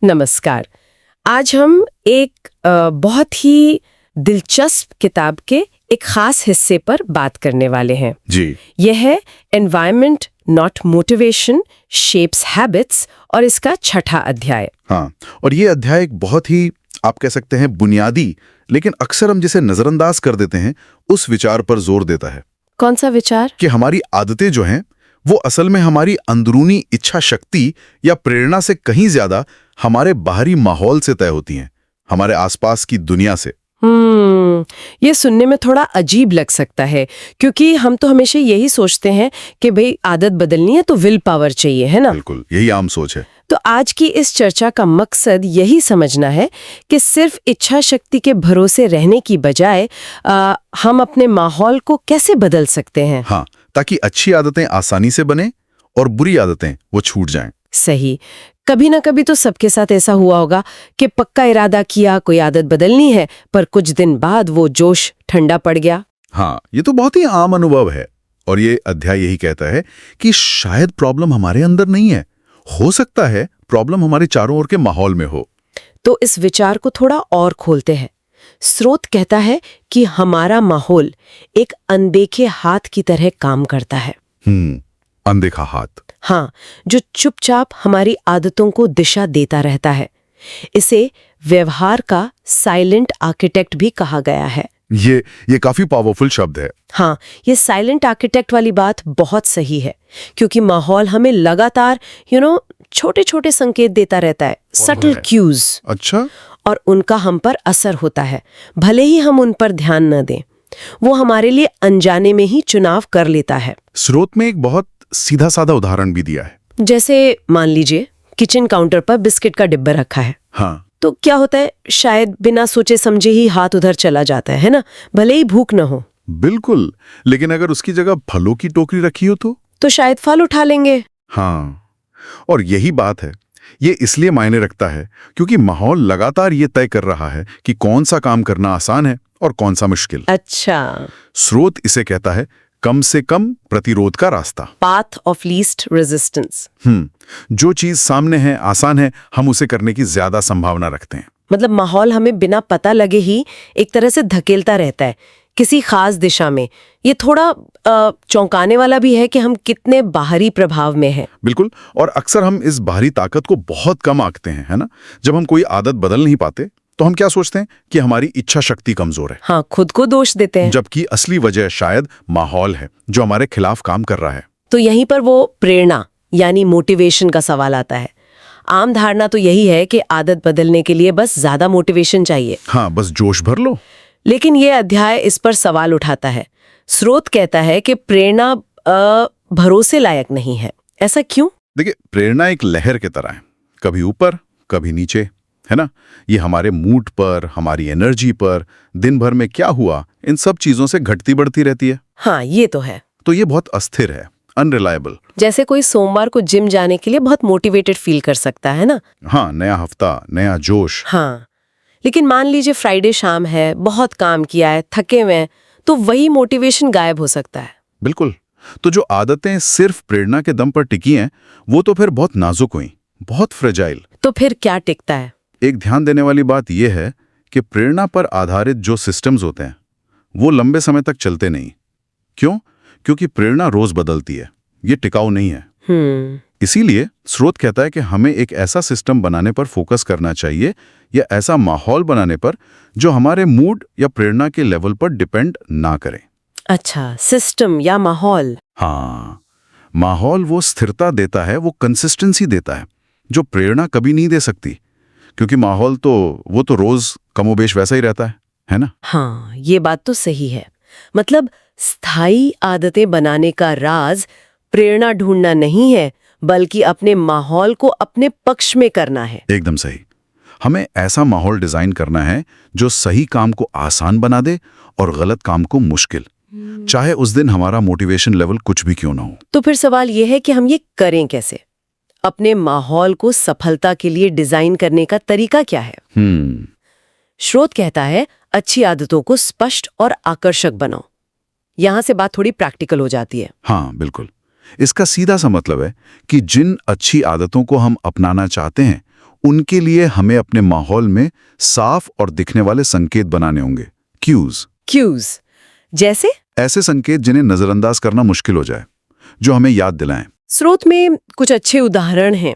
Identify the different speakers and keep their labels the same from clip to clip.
Speaker 1: नमस्कार। आज हम एक बहुत ही दिलचस्प किताब के एक खास हिस्से पर बात करने वाले हैं।
Speaker 2: जी।
Speaker 1: यह है environment not motivation shapes habits और इसका छठा अध्याय।
Speaker 2: हाँ, और ये अध्याय एक बहुत ही आप कह सकते हैं बुनियादी, लेकिन अक्सर हम जिसे नजरअंदाज कर देते हैं उस विचार पर जोर देता है।
Speaker 1: कौन सा विचार?
Speaker 2: कि हमारी आदतें जो हैं वो असल में हमारी अंदरूनी इच्छा शक्ति या प्रेरणा से कहीं ज्यादा हमारे बाहरी माहौल से तय होती हैं, हमारे आसपास की दुनिया से।
Speaker 1: ये सुनने में थोड़ा अजीब लग सकता है, क्योंकि हम तो हमेशा यही सोचते हैं कि भाई आदत बदलनी है तो विल पावर चाहिए, है ना?
Speaker 2: बिल्कुल, यही आम सोच है।
Speaker 1: तो आज की इस चर्चा का मकसद यही समझना है कि सिर्फ इच्छा शक्ति के भरोसे रहने की बजाय हम अपने माहौल को कैसे बदल सकते हैं।
Speaker 2: हाँ, ताकि अच्छी आदतें आसानी से बने और बुरी आदतें वो छूट जाएं।
Speaker 1: सही। कभी ना कभी तो सबके साथ ऐसा हुआ होगा कि पक्का इरादा किया कोई आदत बदलनी है, पर कुछ दिन बाद वो जोश ठंडा पड़ गया।
Speaker 2: हाँ, ये तो बहुत ही आम अनुभव है। और ये अध्याय यही कहता है कि शायद प्रॉब्लम हमारे अंदर नहीं है, हो सकता है प्रॉब्लम हमारे चारों ओर के माहौल में हो।
Speaker 1: तो इस विचार को थोड़ा और खोलते हैं। स्रोत कहता है कि हमारा माहौल एक अनदेखे हाथ की तरह काम करता है।
Speaker 2: अनदेखा हाथ।
Speaker 1: हाँ, जो चुपचाप हमारी आदतों को दिशा देता रहता है। इसे व्यवहार का साइलेंट आर्किटेक्ट भी कहा गया है।
Speaker 2: ये काफी पावरफुल शब्द है।
Speaker 1: हाँ, ये साइलेंट आर्किटेक्ट वाली बात बहुत सही है, क्योंकि माहौल हमें लगातार छोटे छोटे संकेत देता रहता है, सटल क्यूज।
Speaker 2: अच्छा।
Speaker 1: और उनका हम पर असर होता है, भले ही हम उन पर ध्यान न दें। वो हमारे लिए अनजाने में ही चुनाव कर लेता है।
Speaker 2: स्रोत में एक बहुत सीधा साधा उदाहरण भी दिया है।
Speaker 1: जैसे मान लीजिए किचन काउंटर पर बिस्किट का डिब्बा रखा है।
Speaker 2: हाँ।
Speaker 1: तो क्या होता है, शायद बिना सोचे समझे ही हाथ उधर चला जाता है ना, भले ही भूख न हो।
Speaker 2: बिल्कुल, लेकिन अगर उसकी जगह फलों की टोकरी रखी हो तो
Speaker 1: शायद फल उठा लेंगे।
Speaker 2: हाँ, और यही बात है। ये इसलिए मायने रखता है क्योंकि माहौल लगातार ये तय कर रहा है कि कौन सा काम करना आसान है और कौन सा मुश्किल।
Speaker 1: अच्छा।
Speaker 2: स्रोत इसे कहता है कम से कम प्रतिरोध का रास्ता,
Speaker 1: पाथ ऑफ लीस्ट रेजिस्टेंस।
Speaker 2: जो चीज सामने है, आसान है, हम उसे करने की ज्यादा संभावना रखते हैं।
Speaker 1: मतलब माहौल हमें बिना पता लगे ही एक तरह से धकेलता रहता है किसी खास दिशा में। ये थोड़ा चौंकाने वाला भी है कि हम कितने बाहरी प्रभाव में हैं।
Speaker 2: बिल्कुल, और अक्सर हम इस बाहरी ताकत को बहुत कम आंकते हैं, है ना? जब हम कोई आदत बदल नहीं पाते तो हम क्या सोचते हैं कि हमारी इच्छा शक्ति कमजोर है।
Speaker 1: हाँ, खुद को दोष देते हैं।
Speaker 2: जबकि असली वजह शायद माहौल है जो हमारे खिलाफ काम कर रहा है।
Speaker 1: तो यहीं पर वो प्रेरणा यानी मोटिवेशन का सवाल आता है। आम धारणा तो यही है कि आदत बदलने के लिए बस ज्यादा मोटिवेशन चाहिए।
Speaker 2: हाँ, बस जोश भर लो।
Speaker 1: लेकिन ये अध्याय इस पर सवाल उठाता है। स्रोत कहता है कि प्रेरणा भरोसे लायक नहीं है। ऐसा क्यों?
Speaker 2: देखिए, प्रेरणा एक लहर की तरह है, कभी ऊपर कभी नीचे, है ना? ये हमारे मूड पर, हमारी एनर्जी पर, दिन भर में क्या हुआ, इन सब चीजों से घटती बढ़ती रहती है।
Speaker 1: हाँ, ये तो है।
Speaker 2: तो ये बहुत अस्थिर है, अनरिलायबल।
Speaker 1: जैसे कोई सोमवार को जिम जाने के लिए बहुत मोटिवेटेड फील कर सकता है ना?
Speaker 2: हाँ, नया हफ्ता, नया जोश।
Speaker 1: हाँ, लेकिन मान लीजिए फ्राइडे शाम है, बहुत काम किया है, थके हुए हैं, तो वही मोटिवेशन गायब हो सकता है।
Speaker 2: बिल्कुल। तो जो आदतें सिर्फ प्रेरणा के दम पर टिकी हैं, वो तो फिर बहुत नाजुक हुई, बहुत फ्रेजाइल।
Speaker 1: तो फिर क्या टिकता है?
Speaker 2: एक ध्यान देने वाली बात यह है कि प्रेरणा पर आधारित जो सिस्टम्स होते हैं वो लंबे समय तक चलते नहीं। क्यों? क्योंकि प्रेरणा रोज बदलती है, ये टिकाऊ नहीं है। इसीलिए स्रोत कहता है कि हमें एक ऐसा सिस्टम बनाने पर फोकस करना चाहिए, या ऐसा माहौल बनाने पर जो हमारे मूड या प्रेरणा के लेवल पर डिपेंड ना करे।
Speaker 1: अच्छा, सिस्टम या माहौल।
Speaker 2: हाँ, माहौल वो स्थिरता देता है, वो कंसिस्टेंसी देता है जो प्रेरणा कभी नहीं दे सकती, क्योंकि माहौल तो वो तो रोज कमोबेश वैसा ही रहता है ना?
Speaker 1: हाँ, ये बात तो सही है। मतलब स्थायी आदतें बनाने का राज प्रेरणा ढूंढना नहीं है, बल्कि अपने माहौल को अपने पक्ष में करना है।
Speaker 2: एकदम सही। हमें ऐसा माहौल डिजाइन करना है जो सही काम को आसान बना दे और गलत काम को मुश्किल, चाहे उस दिन हमारा मोटिवेशन लेवल कुछ भी क्यों ना हो।
Speaker 1: तो फिर सवाल यह है कि हम ये करें कैसे? अपने माहौल को सफलता के लिए डिजाइन करने का तरीका क्या है? स्रोत कहता है अच्छी आदतों को स्पष्ट और आकर्षक बनाओ। यहां से बात थोड़ी प्रैक्टिकल हो जाती है।
Speaker 2: हाँ, बिल्कुल। इसका सीधा सा मतलब है कि जिन अच्छी आदतों को हम अपनाना चाहते हैं उनके लिए हमें अपने माहौल में साफ और दिखने वाले संकेत बनाने होंगे, क्यूज।
Speaker 1: जैसे
Speaker 2: ऐसे संकेत जिन्हें नजरअंदाज करना मुश्किल हो जाए, जो हमें याद दिलाएं।
Speaker 1: स्रोत में कुछ अच्छे उदाहरण हैं।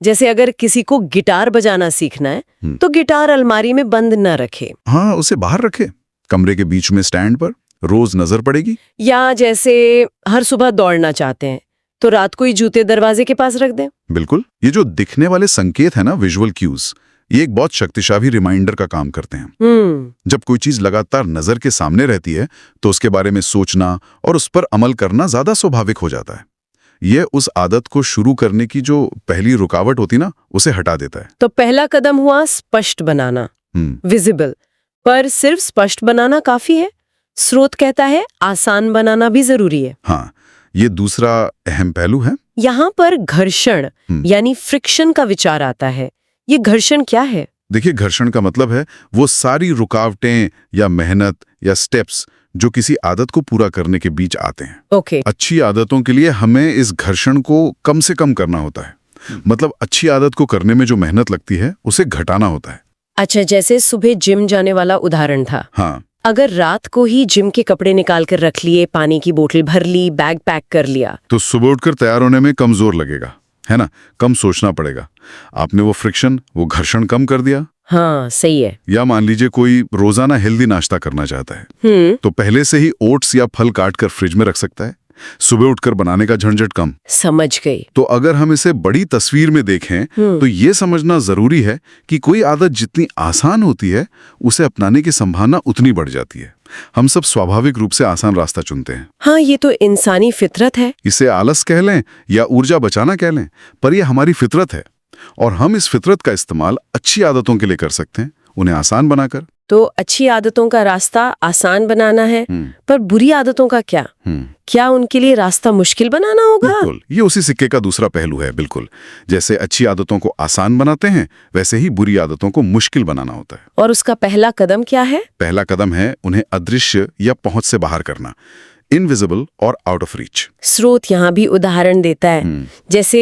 Speaker 1: जैसे अगर किसी को गिटार बजाना सीखना है तो गिटार अलमारी में बंद न रखे।
Speaker 2: हाँ, उसे बाहर रखे, कमरे के बीच में स्टैंड पर, रोज नजर पड़ेगी।
Speaker 1: या जैसे हर सुबह दौड़ना चाहते हैं तो रात को ही जूते दरवाजे के पास रख दें।
Speaker 2: बिल्कुल, ये जो दिखने वाले संकेत है ना, विजुअल क्यूज, ये एक बहुत शक्तिशाली रिमाइंडर का काम करते हैं। जब कोई चीज लगातार नजर के सामने रहती है तो उसके बारे में सोचना और उस पर अमल करना ज्यादा स्वाभाविक हो जाता है। ये उस आदत को शुरू करने की जो पहली रुकावट होती ना, उसे हटा देता है।
Speaker 1: तो पहला कदम हुआ स्पष्ट बनाना, विजिबल। पर सिर्फ स्पष्ट बनाना काफी है? स्रोत कहता है आसान बनाना भी जरूरी है।
Speaker 2: हाँ, ये दूसरा अहम पहलू है।
Speaker 1: यहाँ पर घर्षण यानी फ्रिक्शन का विचार आता है। ये घर्षण क्या है?
Speaker 2: देखिए, घर्षण का मतलब है वो सारी रुकावटें या मेहनत या स्टेप्स जो किसी आदत को पूरा करने के बीच आते हैं।
Speaker 1: ओके।
Speaker 2: अच्छी आदतों के लिए हमें इस घर्षण को कम से कम करना होता है। मतलब अच्छी आदत को करने में जो मेहनत लगती है उसे घटाना होता है।
Speaker 1: अच्छा, जैसे सुबह जिम जाने वाला उदाहरण था।
Speaker 2: हाँ,
Speaker 1: अगर रात को ही जिम के कपड़े निकाल कर रख लिए, पानी की बोतल भर ली, बैग पैक कर लिया,
Speaker 2: तो सुबह उठकर तैयार होने में कम जोर लगेगा, है ना, कम सोचना पड़ेगा। आपने वो फ्रिक्शन, वो घर्षण कम कर दिया।
Speaker 1: हाँ, सही है।
Speaker 2: या मान लीजिए कोई रोजाना हेल्दी नाश्ता करना चाहता है, तो पहले से ही ओट्स या फल काट कर फ्रिज में रख सकता है। सुबह उठकर बनाने का झंझट कम।
Speaker 1: समझ गई।
Speaker 2: तो अगर हम इसे बड़ी तस्वीर में देखें तो ये समझना जरूरी है कि कोई आदत जितनी आसान होती है उसे अपनाने की संभावना उतनी बढ़ जाती है। हम सब स्वाभाविक रूप से आसान रास्ता चुनते हैं।
Speaker 1: हाँ, ये तो इंसानी फितरत है।
Speaker 2: इसे आलस कह लें या ऊर्जा बचाना कह लें, पर यह हमारी फितरत है और हम इस फितरत का इस्तेमाल अच्छी आदतों के लिए कर सकते हैं, उन्हें आसान बनाकर।
Speaker 1: तो अच्छी आदतों का रास्ता आसान बनाना है, पर बुरी आदतों का क्या? क्या उनके लिए रास्ता मुश्किल बनाना होगा?
Speaker 2: बिल्कुल, ये उसी सिक्के का दूसरा पहलू है। बिल्कुल, जैसे अच्छी आदतों को आसान बनाते हैं वैसे ही बुरी आदतों को मुश्किल बनाना होता है।
Speaker 1: और उसका पहला कदम क्या है?
Speaker 2: पहला कदम है उन्हें अदृश्य या पहुंच से बाहर करना, इनविजिबल और आउट ऑफ रीच।
Speaker 1: स्रोत यहाँ भी उदाहरण देता है। जैसे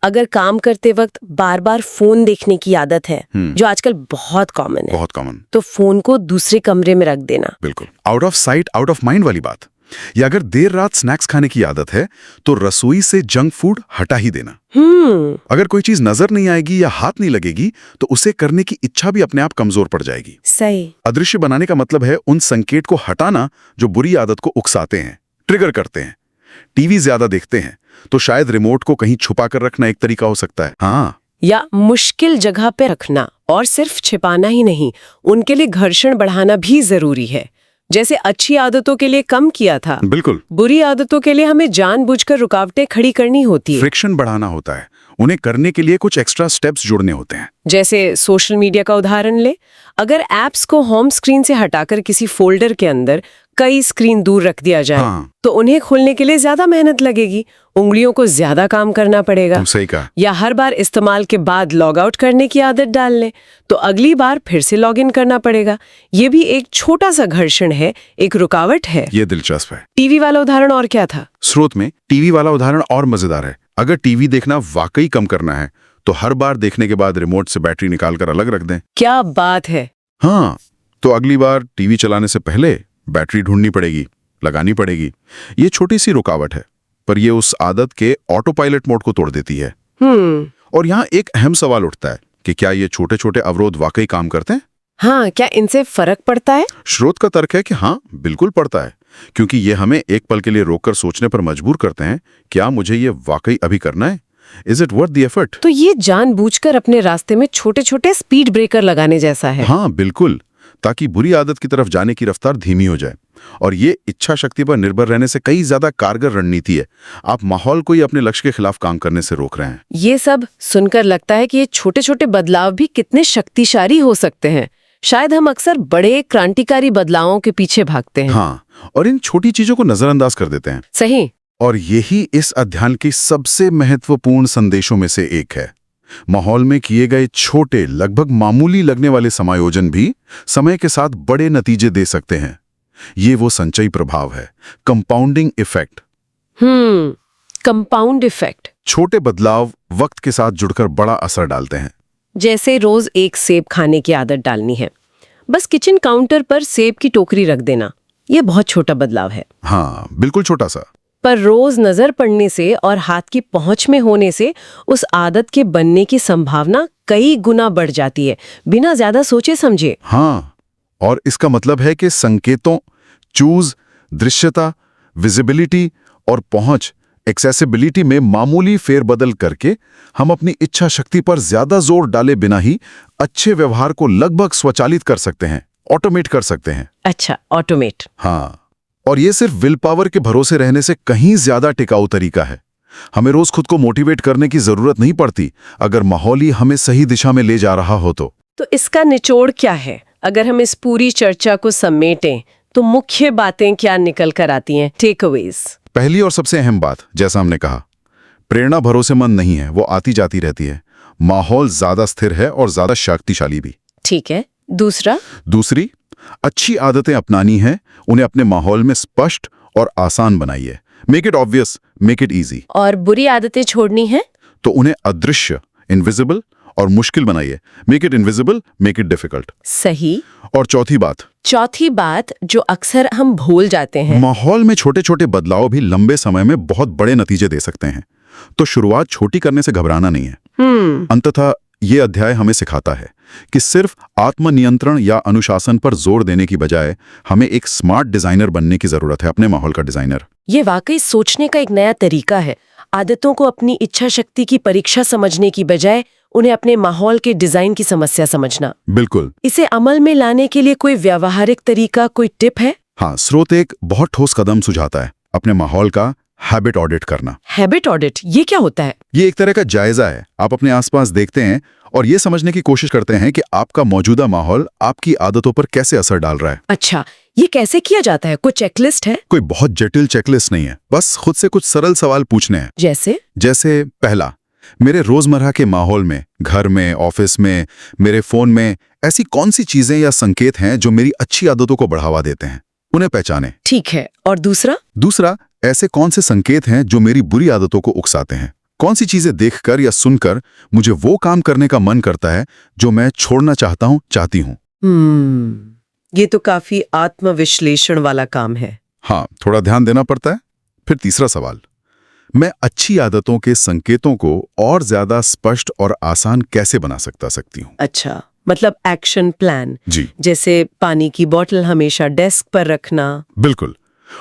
Speaker 1: अगर काम करते वक्त बार बार फोन देखने की आदत है, जो आजकल बहुत कॉमन है,
Speaker 2: बहुत कॉमन,
Speaker 1: तो फोन को दूसरे कमरे में रख देना।
Speaker 2: बिल्कुल, out of sight out of mind वाली बात। या अगर देर रात स्नैक्स खाने की आदत है तो रसोई से जंक फूड हटा ही देना। अगर कोई चीज नजर नहीं आएगी या हाथ नहीं लगेगी तो उसे करने की इच्छा भी अपने आप कमजोर पड़ जाएगी।
Speaker 1: सही।
Speaker 2: अदृश्य बनाने का मतलब है उन संकेत को हटाना जो बुरी आदत को उकसाते हैं, ट्रिगर करते हैं। टीवी ज्यादा देखते हैं तो शायद रिमोट को कहीं छुपा कर रखना एक तरीका हो सकता है। हाँ,
Speaker 1: या मुश्किल जगह पे रखना। और सिर्फ छिपाना ही नहीं, उनके लिए घर्षण बढ़ाना भी जरूरी है। जैसे अच्छी आदतों के लिए कम किया था,
Speaker 2: बिल्कुल,
Speaker 1: बुरी आदतों के लिए हमें जानबूझकर रुकावटें खड़ी करनी होती है।
Speaker 2: फ्रिक्शन बढ़ाना होता है। उन्हें करने के लिए कुछ एक्स्ट्रा स्टेप्स जोड़ने होते हैं।
Speaker 1: जैसे सोशल मीडिया का उदाहरण ले। अगर ऐप्स को होम स्क्रीन से हटाकर किसी फोल्डर के अंदर कई स्क्रीन दूर रख दिया जाए, तो उन्हें खोलने के लिए ज्यादा मेहनत लगेगी, उंगलियों को ज्यादा काम करना पड़ेगा।
Speaker 2: तुम सही कहा।
Speaker 1: या हर बार इस्तेमाल के बाद लॉग आउट करने की आदत डाल लें तो अगली बार फिर से लॉग इन करना पड़ेगा। ये भी एक छोटा सा घर्षण है, एक रुकावट है।
Speaker 2: ये दिलचस्प है।
Speaker 1: टीवी वाला उदाहरण और क्या था?
Speaker 2: स्रोत में टीवी वाला उदाहरण और मजेदार है। अगर टीवी देखना वाकई कम करना है तो हर बार देखने के बाद रिमोट से बैटरी निकालकर अलग रख दें।
Speaker 1: क्या बात है।
Speaker 2: हाँ, तो अगली बार टीवी चलाने से पहले बैटरी ढूंढनी पड़ेगी, लगानी पड़ेगी। ये छोटी सी रुकावट है, पर ये उस आदत के ऑटो पायलट मोड को तोड़ देती है। और यहाँ एक अहम सवाल उठता है कि क्या ये छोटे छोटे अवरोध वाकई काम करते हैं?
Speaker 1: हाँ, क्या इनसे फर्क पड़ता है?
Speaker 2: स्रोत का तर्क है कि हाँ, बिल्कुल पड़ता है, क्योंकि ये हमें एक पल के लिए रोककर सोचने पर मजबूर करते हैं, क्या मुझे ये वाकई अभी करना है? Is it worth the effort?
Speaker 1: तो ये जानबूझकर अपने रास्ते में छोटे छोटे स्पीड ब्रेकर लगाने जैसा है।
Speaker 2: हाँ, बिल्कुल, ताकि बुरी आदत की तरफ जाने की रफ्तार धीमी हो जाए। और ये इच्छा शक्ति पर निर्भर रहने से कई ज्यादा कारगर रणनीति है। आप माहौल को ही अपने लक्ष्य के खिलाफ काम करने से रोक रहे हैं।
Speaker 1: ये सब सुनकर लगता है कि ये छोटे छोटे बदलाव भी कितने शक्तिशाली हो सकते हैं। शायद हम अक्सर बड़े क्रांतिकारी बदलावों के पीछे भागते हैं।
Speaker 2: हाँ, और इन छोटी चीजों को नजरअंदाज कर देते हैं।
Speaker 1: सही।
Speaker 2: और यही इस अध्ययन के सबसे महत्वपूर्ण संदेशों में से एक है। माहौल में किए गए छोटे, लगभग मामूली लगने वाले समायोजन भी समय के साथ बड़े नतीजे दे सकते हैं। ये वो संचयी प्रभाव है, कंपाउंडिंग इफेक्ट।
Speaker 1: Compound effect.
Speaker 2: छोटे बदलाव वक्त के साथ जुड़कर बड़ा असर डालते हैं।
Speaker 1: जैसे रोज एक सेब खाने की आदत डालनी है, बस किचन काउंटर पर सेब की टोकरी रख देना, ये बहुत छोटा बदलाव है।
Speaker 2: हाँ, बिल्कुल छोटा सा।
Speaker 1: पर रोज नजर पड़ने से और हाथ की पहुंच में होने से उस आदत के बनने की संभावना कई गुना बढ़ जाती है, बिना ज्यादा सोचे समझे।
Speaker 2: हाँ, और इसका मतलब है कि संकेतों, चूज, दृश्यता, विजिबिलिटी और पहुंच, एक्सेसिबिलिटी में मामूली फेरबदल करके हम अपनी इच्छा शक्ति पर ज्यादा जोर डाले बिना ही अच्छे व्यवहार को लगभग स्वचालित कर सकते हैं, ऑटोमेट कर सकते हैं।
Speaker 1: अच्छा, ऑटोमेट।
Speaker 2: हाँ, और ये सिर्फ विल पावर के भरोसे रहने से कहीं ज्यादा टिकाऊ तरीका है। हमें रोज खुद को मोटिवेट करने की जरूरत नहीं पड़ती, अगर माहौल ही हमें सही दिशा में ले जा रहा हो तो
Speaker 1: इसका निचोड़ क्या है? अगर हम इस पूरी चर्चा को समेटें तो मुख्य बातें क्या निकल कर आती हैं, टेकअवेज?
Speaker 2: पहली और सबसे अहम बात, जैसा हमने कहा, प्रेरणा भरोसेमंद नहीं है, वो आती जाती रहती है। माहौल ज्यादा स्थिर है और ज्यादा शक्तिशाली भी।
Speaker 1: ठीक है। दूसरी,
Speaker 2: अच्छी आदतें अपनानी है, उन्हें अपने माहौल में स्पष्ट और आसान बनाइए। Make it obvious, make it easy.
Speaker 1: और बुरी आदतें छोड़नी है
Speaker 2: तो उन्हें अदृश्य, इनविजिबल और मुश्किल बनाइए। Make it invisible, make it difficult.
Speaker 1: सही।
Speaker 2: और चौथी बात
Speaker 1: जो अक्सर हम भूल जाते हैं,
Speaker 2: माहौल में छोटे छोटे बदलाव भी लंबे समय में बहुत बड़े नतीजे दे सकते हैं। तो शुरुआत छोटी करने से घबराना नहीं है। अंततः ये अध्याय हमें सिखाता है कि सिर्फ आत्मनियंत्रण या अनुशासन पर जोर देने की बजाय हमें एक स्मार्ट डिजाइनर बनने की जरूरत है, अपने माहौल का डिजाइनर।
Speaker 1: ये वाकई सोचने का एक नया तरीका है। आदतों को अपनी इच्छा शक्ति की परीक्षा समझने की बजाय उन्हें अपने माहौल के डिजाइन की समस्या समझना।
Speaker 2: बिल्कुल।
Speaker 1: इसे अमल में लाने के लिए कोई व्यावहारिक तरीका, कोई टिप है?
Speaker 2: हाँ, स्रोत एक बहुत ठोस कदम सुझाता है, अपने माहौल का हैबिट ऑडिट करना।
Speaker 1: हैबिट ऑडिट, ये क्या होता है?
Speaker 2: ये एक तरह का जायजा है। आप अपने आसपास देखते हैं और ये समझने की कोशिश करते हैं कि आपका मौजूदा माहौल आपकी आदतों पर कैसे असर डाल रहा है।
Speaker 1: अच्छा, ये कैसे किया जाता है? कोई चेकलिस्ट है?
Speaker 2: कोई बहुत जटिल चेकलिस्ट नहीं है, बस खुद से कुछ सरल सवाल पूछने हैं। जैसे पहला, मेरे रोजमर्रा के माहौल में, घर में, ऑफिस में, मेरे फोन में ऐसी कौन सी चीजें या संकेत हैं जो मेरी अच्छी आदतों को बढ़ावा देते हैं, उन्हें पहचानें।
Speaker 1: ठीक है। और दूसरा,
Speaker 2: ऐसे कौन से संकेत हैं जो मेरी बुरी आदतों को उकसाते हैं? कौन सी चीजें देखकर या सुनकर मुझे वो काम करने का मन करता है जो मैं छोड़ना चाहती हूँ।
Speaker 1: ये तो काफी आत्मविश्लेषण वाला काम है।
Speaker 2: हाँ, थोड़ा ध्यान देना पड़ता है। फिर तीसरा सवाल, मैं अच्छी आदतों के संकेतों को और ज्यादा स्पष्ट और आसान कैसे बना सकती हूँ?
Speaker 1: अच्छा, मतलब एक्शन प्लान।
Speaker 2: जी।
Speaker 1: जैसे पानी की बोतल हमेशा डेस्क पर रखना।
Speaker 2: बिल्कुल।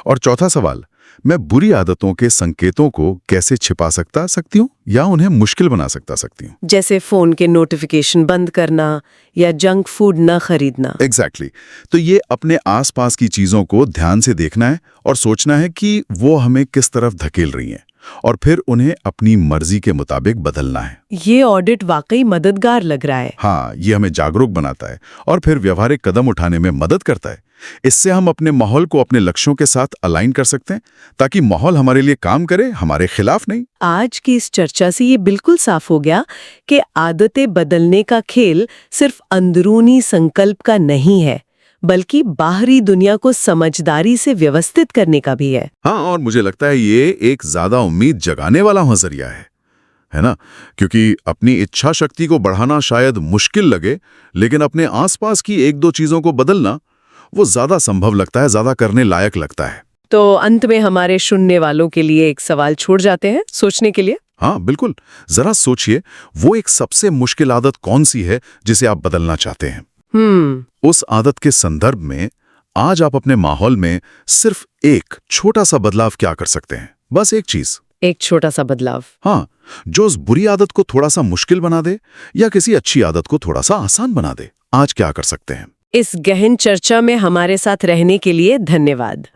Speaker 2: और चौथा सवाल, मैं बुरी आदतों के संकेतों को कैसे छिपा सकती हूँ या उन्हें मुश्किल बना सकती हूँ?
Speaker 1: जैसे फोन के नोटिफिकेशन बंद करना या जंक फूड न खरीदना।
Speaker 2: एग्जैक्टली। तो ये अपने आसपास की चीजों को ध्यान से देखना है और सोचना है कि वो हमें किस तरफ धकेल रही हैं, और फिर उन्हें अपनी मर्जी के मुताबिक बदलना है।
Speaker 1: ये ऑडिट वाकई मददगार लग रहा है।
Speaker 2: हाँ, ये हमें जागरूक बनाता है और फिर व्यवहारिक कदम उठाने में मदद करता है। इससे हम अपने माहौल को अपने लक्ष्यों के साथ अलाइन कर सकते हैं, ताकि माहौल हमारे लिए काम करे, हमारे खिलाफ नहीं।
Speaker 1: आज की इस चर्चा से ये बिल्कुल साफ हो गया कि आदतें बदलने का खेल सिर्फ अंदरूनी संकल्प का नहीं है, बल्कि बाहरी दुनिया को समझदारी से व्यवस्थित करने का भी है।
Speaker 2: हाँ, और मुझे लगता है ये एक ज्यादा उम्मीद जगाने वाला नजरिया है ना? क्योंकि अपनी इच्छा शक्ति को बढ़ाना शायद मुश्किल लगे, लेकिन अपने आसपास की एक दो चीजों को बदलना वो ज्यादा संभव लगता है, ज्यादा करने लायक लगता है।
Speaker 1: तो अंत में हमारे सुनने वालों के लिए एक सवाल छोड़ जाते हैं सोचने के लिए।
Speaker 2: हाँ, बिल्कुल। जरा सोचिए, वो एक सबसे मुश्किल आदत कौन सी है जिसे आप बदलना चाहते हैं? उस आदत के संदर्भ में आज आप अपने माहौल में सिर्फ एक छोटा सा बदलाव क्या कर सकते हैं? बस एक चीज,
Speaker 1: एक छोटा सा बदलाव।
Speaker 2: हाँ, जो उस बुरी आदत को थोड़ा सा मुश्किल बना दे या किसी अच्छी आदत को थोड़ा सा आसान बना दे। आज क्या कर सकते हैं?
Speaker 1: इस गहन चर्चा में हमारे साथ रहने के लिए धन्यवाद।